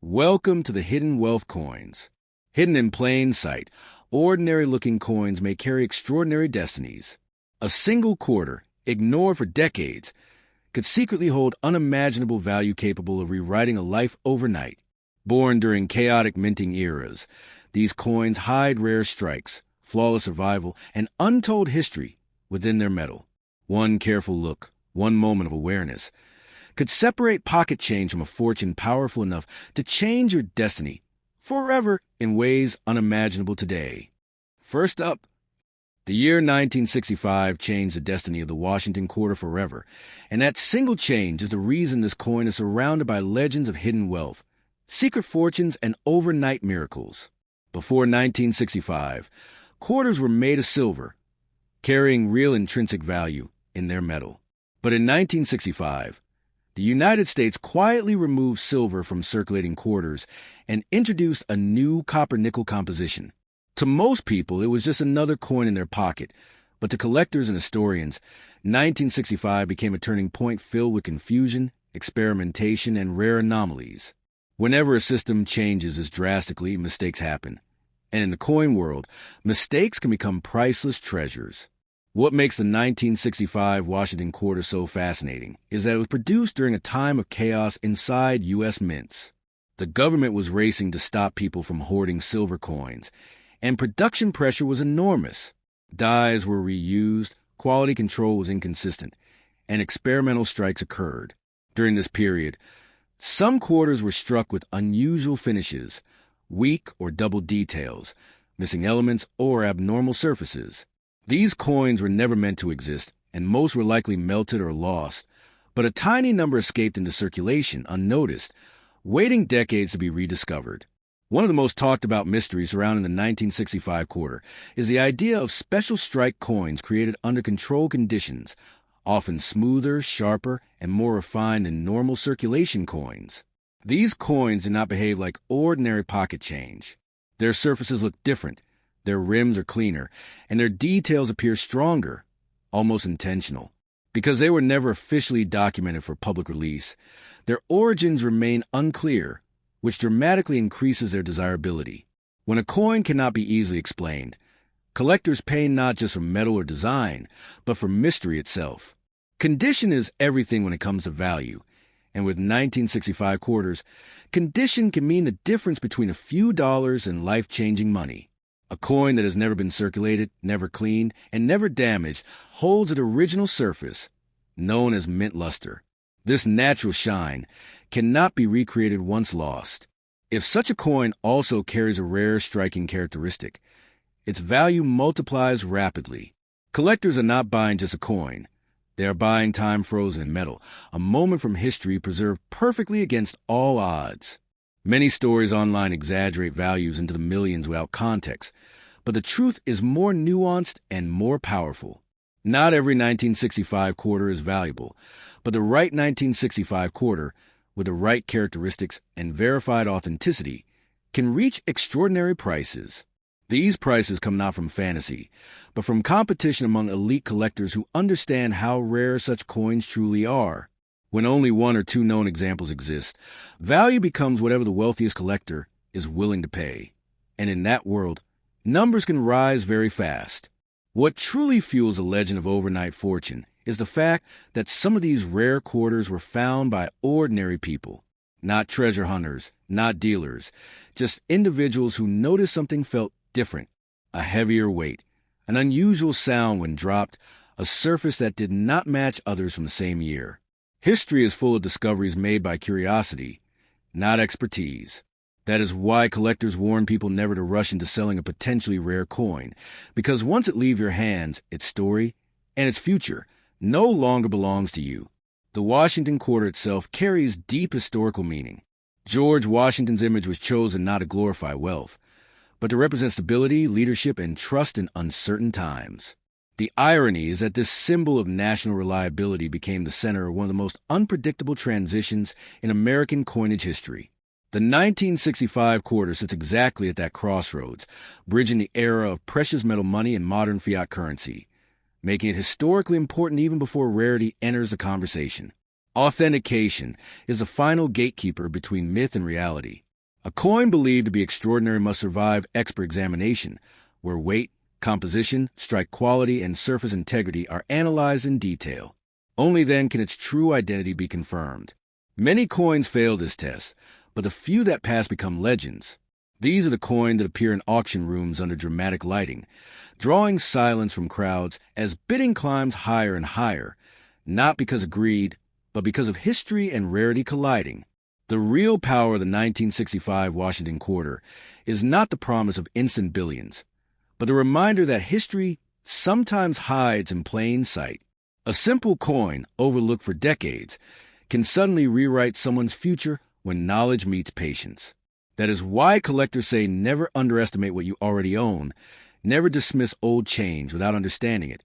Welcome to the Hidden Wealth Coins. Hidden in plain sight, ordinary-looking coins may carry extraordinary destinies. A single quarter, ignored for decades, could secretly hold unimaginable value capable of rewriting a life overnight. Born during chaotic minting eras, these coins hide rare strikes, flawless survival, and untold history within their metal. One careful look, one moment of awareness, could separate pocket change from a fortune powerful enough to change your destiny forever in ways unimaginable today. First up, the year 1965 changed the destiny of the Washington quarter forever, and that single change is the reason this coin is surrounded by legends of hidden wealth, secret fortunes, and overnight miracles. Before 1965, quarters were made of silver, carrying real intrinsic value in their metal. But in 1965, the United States quietly removed silver from circulating quarters and introduced a new copper-nickel composition. To most people, it was just another coin in their pocket, but to collectors and historians, 1965 became a turning point filled with confusion, experimentation, and rare anomalies. Whenever a system changes as drastically, mistakes happen. And in the coin world, mistakes can become priceless treasures. What makes the 1965 Washington quarter so fascinating is that it was produced during a time of chaos inside U.S. mints. The government was racing to stop people from hoarding silver coins, and production pressure was enormous. Dies were reused, quality control was inconsistent, and experimental strikes occurred. During this period, some quarters were struck with unusual finishes, weak or double details, missing elements, or abnormal surfaces. These coins were never meant to exist, and most were likely melted or lost, but a tiny number escaped into circulation unnoticed, waiting decades to be rediscovered. One of the most talked about mysteries surrounding the 1965 quarter is the idea of special strike coins created under controlled conditions, often smoother, sharper, and more refined than normal circulation coins. These coins did not behave like ordinary pocket change. Their surfaces look different, their rims are cleaner, and their details appear stronger, almost intentional. Because they were never officially documented for public release, their origins remain unclear, which dramatically increases their desirability. When a coin cannot be easily explained, collectors pay not just for metal or design, but for mystery itself. Condition is everything when it comes to value, and with 1965 quarters, condition can mean the difference between a few dollars and life-changing money. A coin that has never been circulated, never cleaned, and never damaged holds an original surface, known as mint luster. This natural shine cannot be recreated once lost. If such a coin also carries a rare striking characteristic, its value multiplies rapidly. Collectors are not buying just a coin. They are buying time frozen in metal, a moment from history preserved perfectly against all odds. Many stories online exaggerate values into the millions without context, but the truth is more nuanced and more powerful. Not every 1965 quarter is valuable, but the right 1965 quarter, with the right characteristics and verified authenticity, can reach extraordinary prices. These prices come not from fantasy, but from competition among elite collectors who understand how rare such coins truly are. When only one or two known examples exist, value becomes whatever the wealthiest collector is willing to pay. And in that world, numbers can rise very fast. What truly fuels a legend of overnight fortune is the fact that some of these rare quarters were found by ordinary people. Not treasure hunters, not dealers, just individuals who noticed something felt different, a heavier weight, an unusual sound when dropped, a surface that did not match others from the same year. History is full of discoveries made by curiosity, not expertise. That is why collectors warn people never to rush into selling a potentially rare coin, because once it leaves your hands, its story and its future no longer belongs to you. The Washington quarter itself carries deep historical meaning. George Washington's image was chosen not to glorify wealth, but to represent stability, leadership, and trust in uncertain times. The irony is that this symbol of national reliability became the center of one of the most unpredictable transitions in American coinage history. The 1965 quarter sits exactly at that crossroads, bridging the era of precious metal money and modern fiat currency, making it historically important even before rarity enters the conversation. Authentication is the final gatekeeper between myth and reality. A coin believed to be extraordinary must survive expert examination, where weight, composition, strike quality, and surface integrity are analyzed in detail. Only then can its true identity be confirmed. Many coins fail this test, but the few that pass become legends. These are the coins that appear in auction rooms under dramatic lighting, drawing silence from crowds as bidding climbs higher and higher, not because of greed, but because of history and rarity colliding. The real power of the 1965 Washington quarter is not the promise of instant billions, but the reminder that history sometimes hides in plain sight. A simple coin, overlooked for decades, can suddenly rewrite someone's future when knowledge meets patience. That is why collectors say never underestimate what you already own, never dismiss old change without understanding it,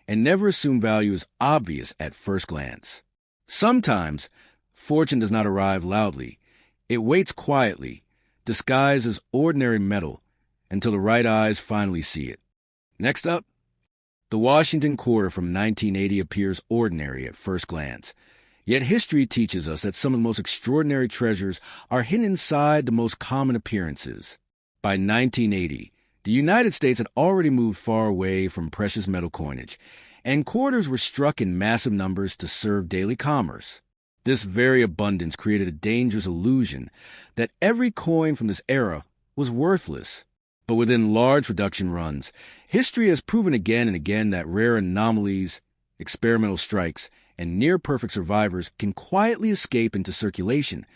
and never assume value is obvious at first glance. Sometimes, fortune does not arrive loudly. It waits quietly, disguised as ordinary metal, until the right eyes finally see it. Next up, the Washington quarter from 1980 appears ordinary at first glance. Yet history teaches us that some of the most extraordinary treasures are hidden inside the most common appearances. By 1980, the United States had already moved far away from precious metal coinage, and quarters were struck in massive numbers to serve daily commerce. This very abundance created a dangerous illusion that every coin from this era was worthless. But within large production runs, history has proven again and again that rare anomalies, experimental strikes, and near-perfect survivors can quietly escape into circulation,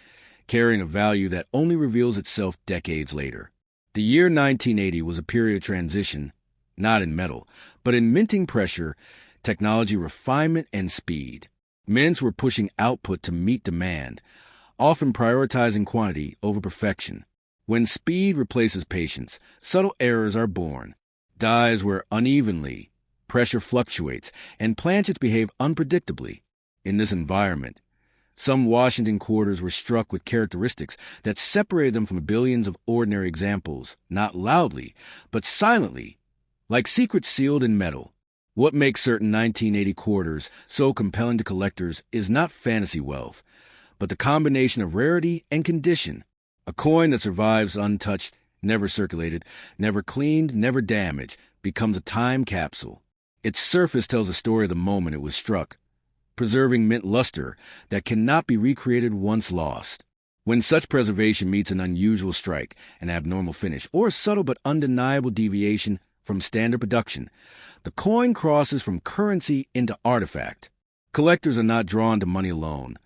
carrying a value that only reveals itself decades later. The year 1980 was a period of transition, not in metal, but in minting pressure, technology refinement, and speed. Mints were pushing output to meet demand, often prioritizing quantity over perfection. When speed replaces patience, subtle errors are born. Dies wear unevenly, pressure fluctuates, and planchets behave unpredictably. In this environment, some Washington quarters were struck with characteristics that separated them from billions of ordinary examples, not loudly, but silently, like secrets sealed in metal. What makes certain 1980 quarters so compelling to collectors is not fantasy wealth, but the combination of rarity and condition. A coin that survives untouched, never circulated, never cleaned, never damaged, becomes a time capsule. Its surface tells the story of the moment it was struck, preserving mint luster that cannot be recreated once lost. When such preservation meets an unusual strike, an abnormal finish, or a subtle but undeniable deviation from standard production, the coin crosses from currency into artifact. Collectors are not drawn to money alone.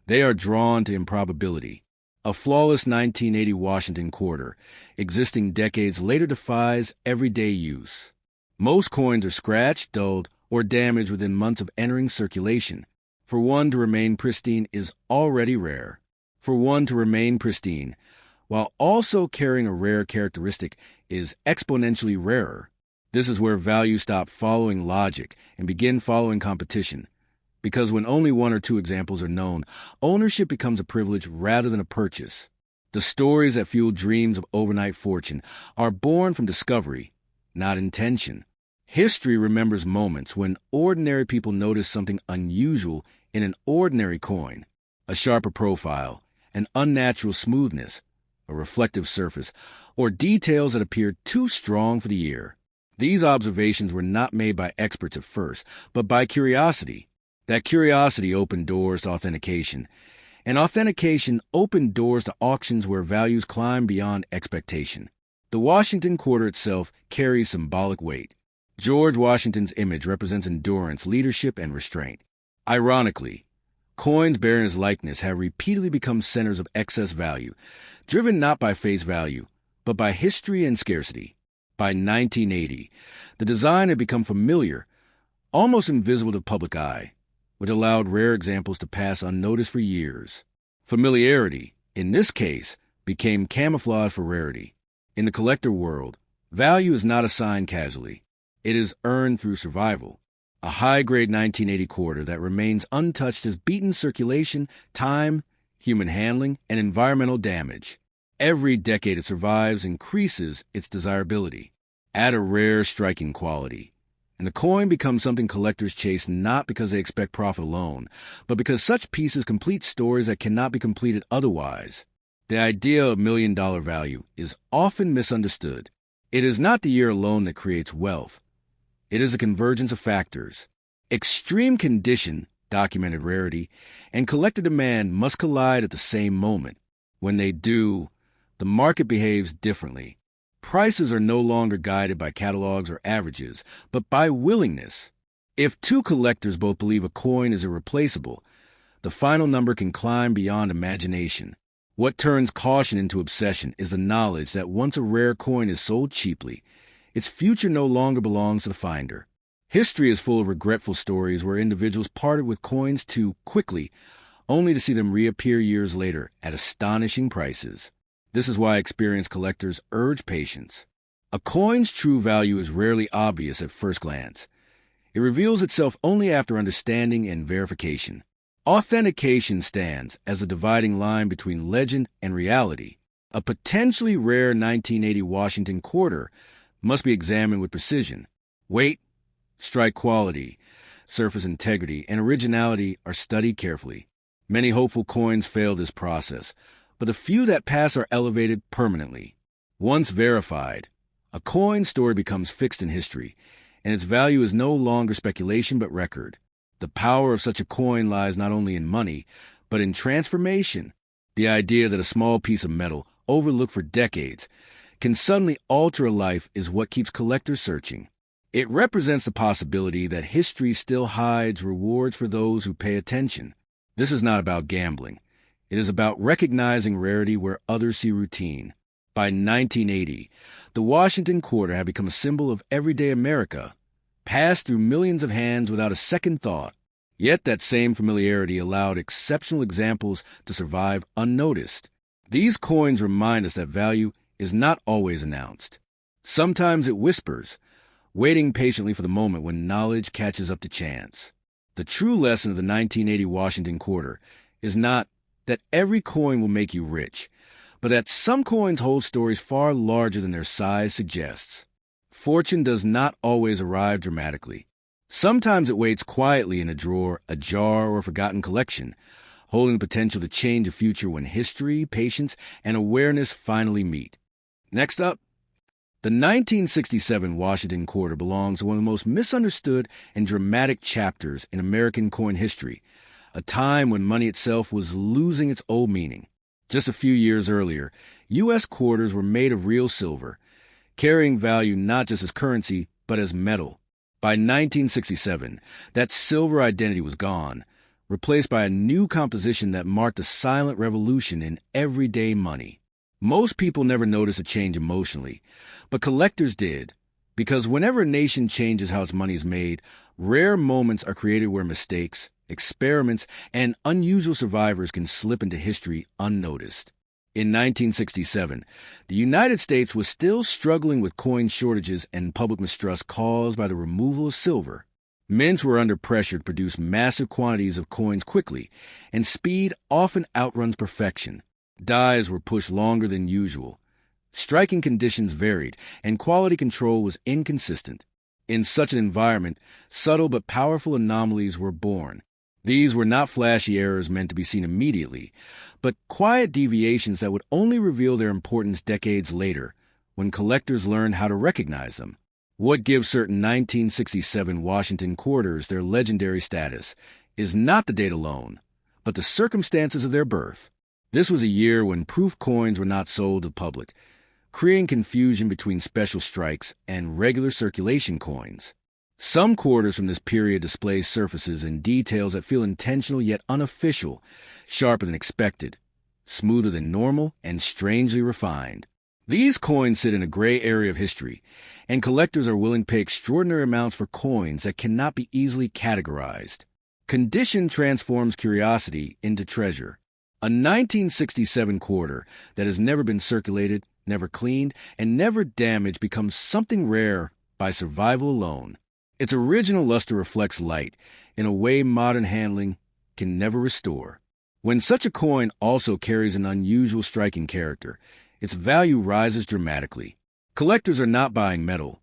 They are drawn to improbability. A flawless 1980 Washington quarter, existing decades later, defies everyday use. Most coins are scratched, dulled, or damaged within months of entering circulation. For one to remain pristine is already rare. For one to remain pristine, while also carrying a rare characteristic, is exponentially rarer. This is where values stop following logic and begin following competition. Because when only one or two examples are known, ownership becomes a privilege rather than a purchase. The stories that fuel dreams of overnight fortune are born from discovery, not intention. History remembers moments when ordinary people notice something unusual in an ordinary coin, a sharper profile, an unnatural smoothness, a reflective surface, or details that appeared too strong for the ear. These observations were not made by experts at first, but by curiosity. That curiosity opened doors to authentication, and authentication opened doors to auctions where values climb beyond expectation. The Washington quarter itself carries symbolic weight. George Washington's image represents endurance, leadership, and restraint. Ironically, coins bearing his likeness have repeatedly become centers of excess value, driven not by face value, but by history and scarcity. By 1980, the design had become familiar, almost invisible to the public eye, which allowed rare examples to pass unnoticed for years. Familiarity, in this case, became camouflage for rarity. In the collector world, value is not assigned casually. It is earned through survival. A high-grade 1980 quarter that remains untouched has beaten circulation, time, human handling, and environmental damage. Every decade it survives increases its desirability. Add a rare, striking quality, and the coin becomes something collectors chase not because they expect profit alone, but because such pieces complete stories that cannot be completed otherwise. The idea of million-dollar value is often misunderstood. It is not the year alone that creates wealth. It is a convergence of factors. Extreme condition, documented rarity, and collector demand must collide at the same moment. When they do, the market behaves differently. Prices are no longer guided by catalogs or averages, but by willingness. If two collectors both believe a coin is irreplaceable, the final number can climb beyond imagination. What turns caution into obsession is the knowledge that once a rare coin is sold cheaply, its future no longer belongs to the finder. History is full of regretful stories where individuals parted with coins too quickly, only to see them reappear years later at astonishing prices. This is why experienced collectors urge patience. A coin's true value is rarely obvious at first glance. It reveals itself only after understanding and verification. Authentication stands as a dividing line between legend and reality. A potentially rare 1980 Washington quarter must be examined with precision. Weight, strike quality, surface integrity, and originality are studied carefully. Many hopeful coins fail this process, but the few that pass are elevated permanently. Once verified, a coin's story becomes fixed in history, and its value is no longer speculation but record. The power of such a coin lies not only in money, but in transformation. The idea that a small piece of metal, overlooked for decades, can suddenly alter a life is what keeps collectors searching. It represents the possibility that history still hides rewards for those who pay attention. This is not about gambling. It is about recognizing rarity where others see routine. By 1980, the Washington quarter had become a symbol of everyday America, passed through millions of hands without a second thought. Yet that same familiarity allowed exceptional examples to survive unnoticed. These coins remind us that value is not always announced. Sometimes it whispers, waiting patiently for the moment when knowledge catches up to chance. The true lesson of the 1980 Washington quarter is not that every coin will make you rich, but that some coins hold stories far larger than their size suggests. Fortune does not always arrive dramatically. Sometimes it waits quietly in a drawer, a jar, or a forgotten collection, holding the potential to change a future when history, patience, and awareness finally meet. Next up, the 1967 Washington quarter belongs to one of the most misunderstood and dramatic chapters in American coin history, a time when money itself was losing its old meaning. Just a few years earlier, U.S. quarters were made of real silver, carrying value not just as currency, but as metal. By 1967, that silver identity was gone, replaced by a new composition that marked a silent revolution in everyday money. Most people never notice a change emotionally, but collectors did, because whenever a nation changes how its money is made, rare moments are created where mistakes, experiments, and unusual survivors can slip into history unnoticed. In 1967, the United States was still struggling with coin shortages and public mistrust caused by the removal of silver. Mints were under pressure to produce massive quantities of coins quickly, and speed often outruns perfection. Dies were pushed longer than usual. Striking conditions varied, and quality control was inconsistent. In such an environment, subtle but powerful anomalies were born. These were not flashy errors meant to be seen immediately, but quiet deviations that would only reveal their importance decades later, when collectors learned how to recognize them. What gives certain 1967 Washington quarters their legendary status is not the date alone, but the circumstances of their birth. This was a year when proof coins were not sold to the public, creating confusion between special strikes and regular circulation coins. Some quarters from this period display surfaces and details that feel intentional yet unofficial, sharper than expected, smoother than normal, and strangely refined. These coins sit in a gray area of history, and collectors are willing to pay extraordinary amounts for coins that cannot be easily categorized. Condition transforms curiosity into treasure. A 1967 quarter that has never been circulated, never cleaned, and never damaged becomes something rare by survival alone. Its original luster reflects light in a way modern handling can never restore. When such a coin also carries an unusual striking character, its value rises dramatically. Collectors are not buying metal.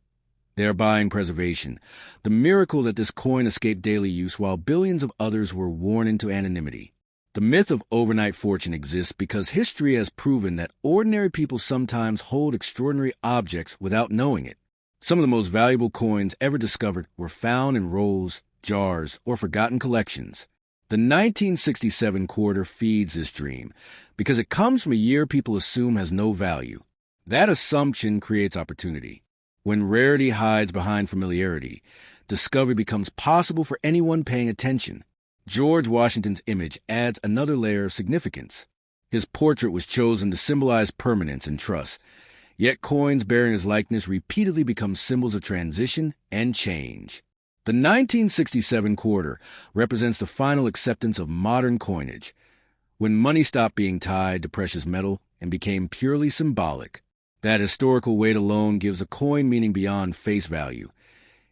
They are buying preservation, the miracle that this coin escaped daily use while billions of others were worn into anonymity. The myth of overnight fortune exists because history has proven that ordinary people sometimes hold extraordinary objects without knowing it. Some of the most valuable coins ever discovered were found in rolls, jars, or forgotten collections. The 1967 quarter feeds this dream because it comes from a year people assume has no value. That assumption creates opportunity. When rarity hides behind familiarity, discovery becomes possible for anyone paying attention. George Washington's image adds another layer of significance. His portrait was chosen to symbolize permanence and trust, yet coins bearing his likeness repeatedly become symbols of transition and change. The 1967 quarter represents the final acceptance of modern coinage, when money stopped being tied to precious metal and became purely symbolic. That historical weight alone gives a coin meaning beyond face value,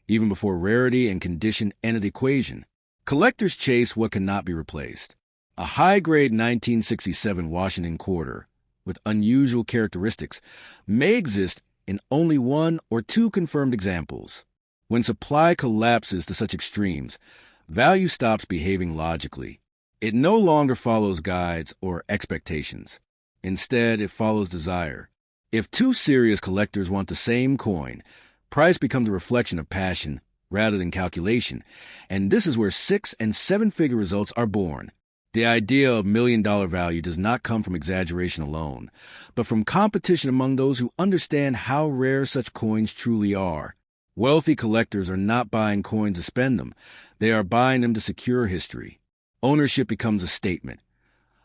even before rarity and condition enter the equation. Collectors chase what cannot be replaced. A high-grade 1967 Washington quarter with unusual characteristics may exist in only one or two confirmed examples. When supply collapses to such extremes, value stops behaving logically. It no longer follows guides or expectations. Instead, it follows desire. If two serious collectors want the same coin, price becomes a reflection of passion rather than calculation, and this is where 6- and 7-figure results are born. The idea of million-dollar value does not come from exaggeration alone, but from competition among those who understand how rare such coins truly are. Wealthy collectors are not buying coins to spend them. They are buying them to secure history. Ownership becomes a statement,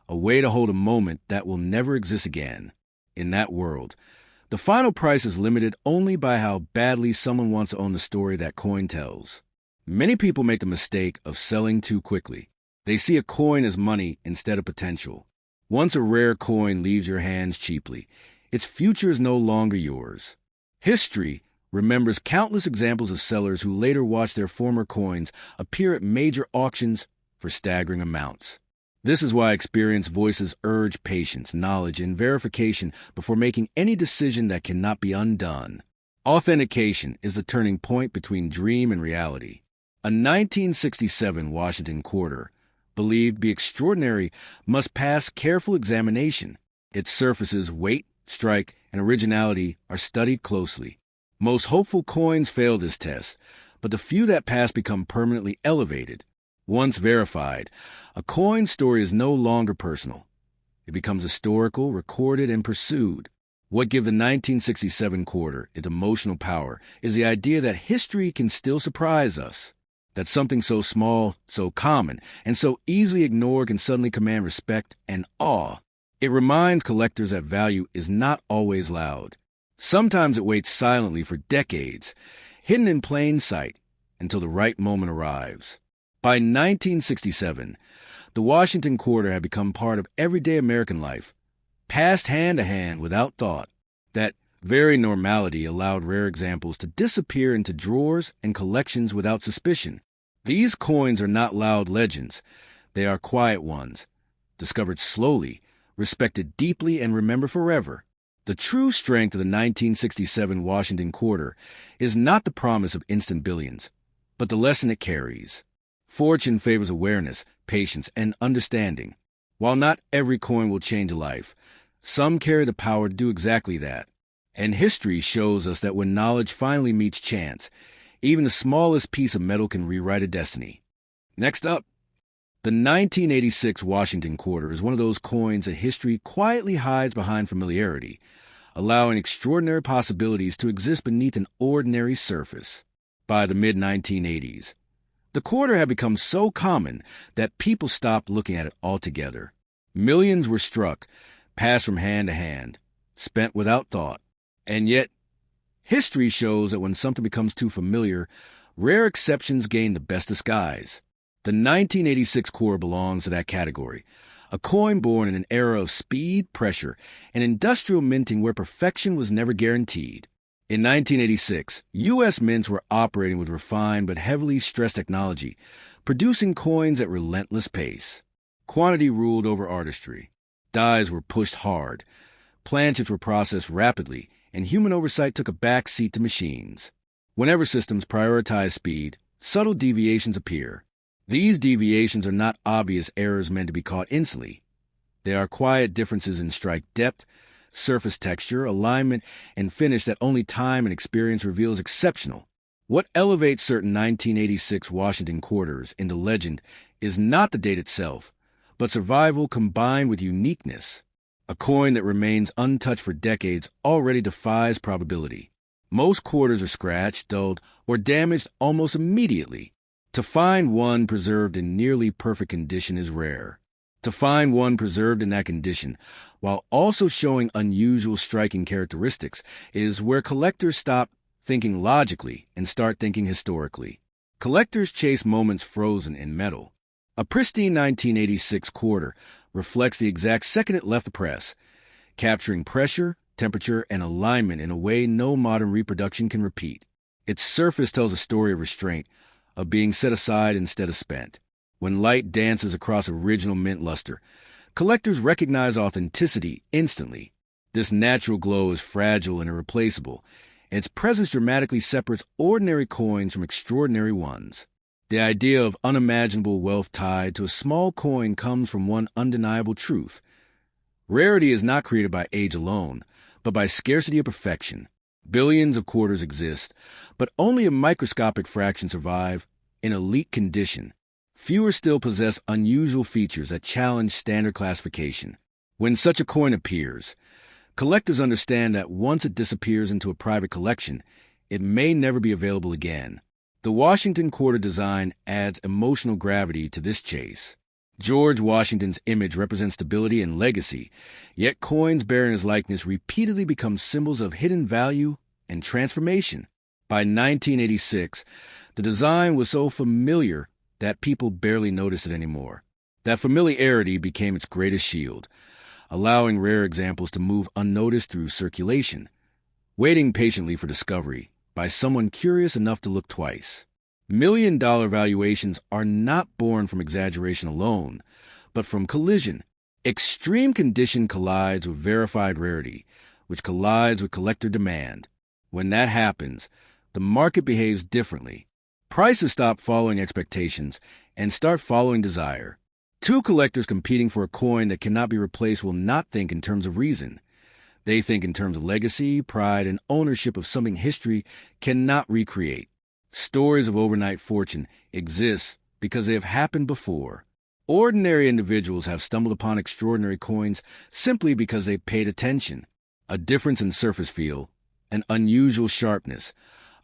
a way to hold a moment that will never exist again. In that world, the final price is limited only by how badly someone wants to own the story that coin tells. Many people make the mistake of selling too quickly. They see a coin as money instead of potential. Once a rare coin leaves your hands cheaply, its future is no longer yours. History remembers countless examples of sellers who later watched their former coins appear at major auctions for staggering amounts. This is why experienced voices urge patience, knowledge, and verification before making any decision that cannot be undone. Authentication is the turning point between dream and reality. A 1967 Washington quarter, believed to be extraordinary, must pass careful examination. Its surfaces, weight, strike, and originality are studied closely. Most hopeful coins fail this test, but the few that pass become permanently elevated. Once verified, a coin story is no longer personal. It becomes historical, recorded, and pursued. What gives the 1967 quarter its emotional power is the idea that history can still surprise us, that something so small, so common, and so easily ignored can suddenly command respect and awe. It reminds collectors that value is not always loud. Sometimes it waits silently for decades, hidden in plain sight, until the right moment arrives. By 1967, the Washington quarter had become part of everyday American life, passed hand to hand without thought. That very normality allowed rare examples to disappear into drawers and collections without suspicion. These coins are not loud legends. They are quiet ones, discovered slowly, respected deeply, and remembered forever. The true strength of the 1967 Washington quarter is not the promise of instant billions, but the lesson it carries. Fortune favors awareness, patience, and understanding. While not every coin will change a life, some carry the power to do exactly that. And history shows us that when knowledge finally meets chance, even the smallest piece of metal can rewrite a destiny. Next up, the 1986 Washington quarter is one of those coins that history quietly hides behind familiarity, allowing extraordinary possibilities to exist beneath an ordinary surface. By the mid-1980s, the quarter had become so common that people stopped looking at it altogether. Millions were struck, passed from hand to hand, spent without thought. And yet, history shows that when something becomes too familiar, rare exceptions gain the best disguise. The 1986 quarter belongs to that category, a coin born in an era of speed, pressure, and industrial minting where perfection was never guaranteed. In 1986, U.S. mints were operating with refined but heavily stressed technology, producing coins at relentless pace. Quantity ruled over artistry. Dies were pushed hard. Planchets were processed rapidly, and human oversight took a back seat to machines. Whenever systems prioritize speed, subtle deviations appear. These deviations are not obvious errors meant to be caught instantly. They are quiet differences in strike depth, surface texture, alignment, and finish that only time and experience reveals exceptional. What elevates certain 1986 Washington quarters into legend is not the date itself, but survival combined with uniqueness. A coin that remains untouched for decades already defies probability. Most quarters are scratched, dulled, or damaged almost immediately. To find one preserved in nearly perfect condition is rare. To find one preserved in that condition, while also showing unusual striking characteristics, is where collectors stop thinking logically and start thinking historically. Collectors chase moments frozen in metal. A pristine 1986 quarter reflects the exact second it left the press, capturing pressure, temperature, and alignment in a way no modern reproduction can repeat. Its surface tells a story of restraint, of being set aside instead of spent. When light dances across original mint luster, collectors recognize authenticity instantly. This natural glow is fragile and irreplaceable, and its presence dramatically separates ordinary coins from extraordinary ones. The idea of unimaginable wealth tied to a small coin comes from one undeniable truth. Rarity is not created by age alone, but by scarcity of perfection. Billions of quarters exist, but only a microscopic fraction survive in elite condition. Fewer still possess unusual features that challenge standard classification. When such a coin appears, collectors understand that once it disappears into a private collection, it may never be available again. The Washington quarter design adds emotional gravity to this chase. George Washington's image represents stability and legacy, yet coins bearing his likeness repeatedly become symbols of hidden value and transformation. By 1986, the design was so familiar that people barely notice it anymore. That familiarity became its greatest shield, allowing rare examples to move unnoticed through circulation, waiting patiently for discovery by someone curious enough to look twice. $1,000,000 valuations are not born from exaggeration alone, but from collision. Extreme condition collides with verified rarity, which collides with collector demand. When that happens, the market behaves differently. Prices stop following expectations and start following desire. Two collectors competing for a coin that cannot be replaced will not think in terms of reason. They think in terms of legacy, pride, and ownership of something history cannot recreate. Stories of overnight fortune exist because they have happened before. Ordinary individuals have stumbled upon extraordinary coins simply because they paid attention. A difference in surface feel, an unusual sharpness,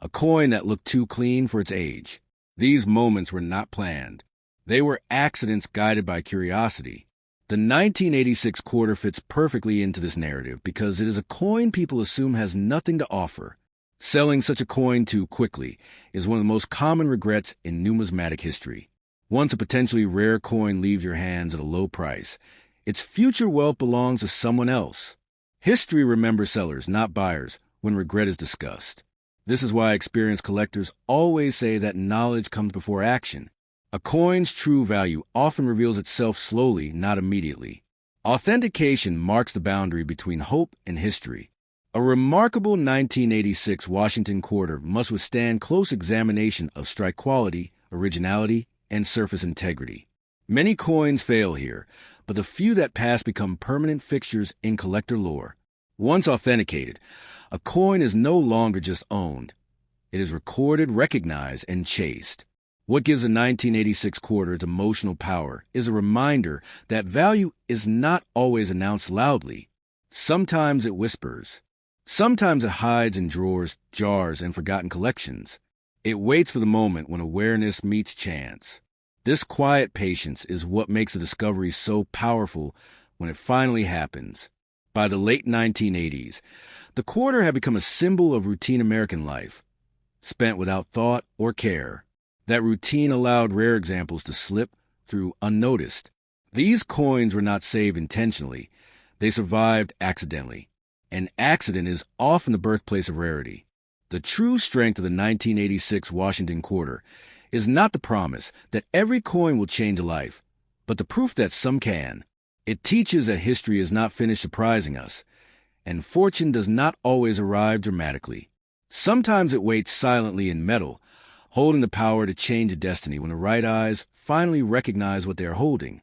a coin that looked too clean for its age. These moments were not planned. They were accidents guided by curiosity. The 1986 quarter fits perfectly into this narrative because it is a coin people assume has nothing to offer. Selling such a coin too quickly is one of the most common regrets in numismatic history. Once a potentially rare coin leaves your hands at a low price, its future wealth belongs to someone else. History remembers sellers, not buyers, when regret is discussed. This is why experienced collectors always say that knowledge comes before action. A coin's true value often reveals itself slowly, not immediately. Authentication marks the boundary between hope and history. A remarkable 1986 Washington quarter must withstand close examination of strike quality, originality, and surface integrity. Many coins fail here, but the few that pass become permanent fixtures in collector lore. Once authenticated, a coin is no longer just owned. It is recorded, recognized, and chased. What gives a 1986 quarter its emotional power is a reminder that value is not always announced loudly. Sometimes it whispers. Sometimes it hides in drawers, jars, and forgotten collections. It waits for the moment when awareness meets chance. This quiet patience is what makes a discovery so powerful when it finally happens. By the late 1980s, the quarter had become a symbol of routine American life, spent without thought or care. That routine allowed rare examples to slip through unnoticed. These coins were not saved intentionally. They survived accidentally. An accident is often the birthplace of rarity. The true strength of the 1986 Washington quarter is not the promise that every coin will change a life, but the proof that some can. It teaches that history is not finished surprising us, and fortune does not always arrive dramatically. Sometimes it waits silently in metal, holding the power to change a destiny when the right eyes finally recognize what they are holding.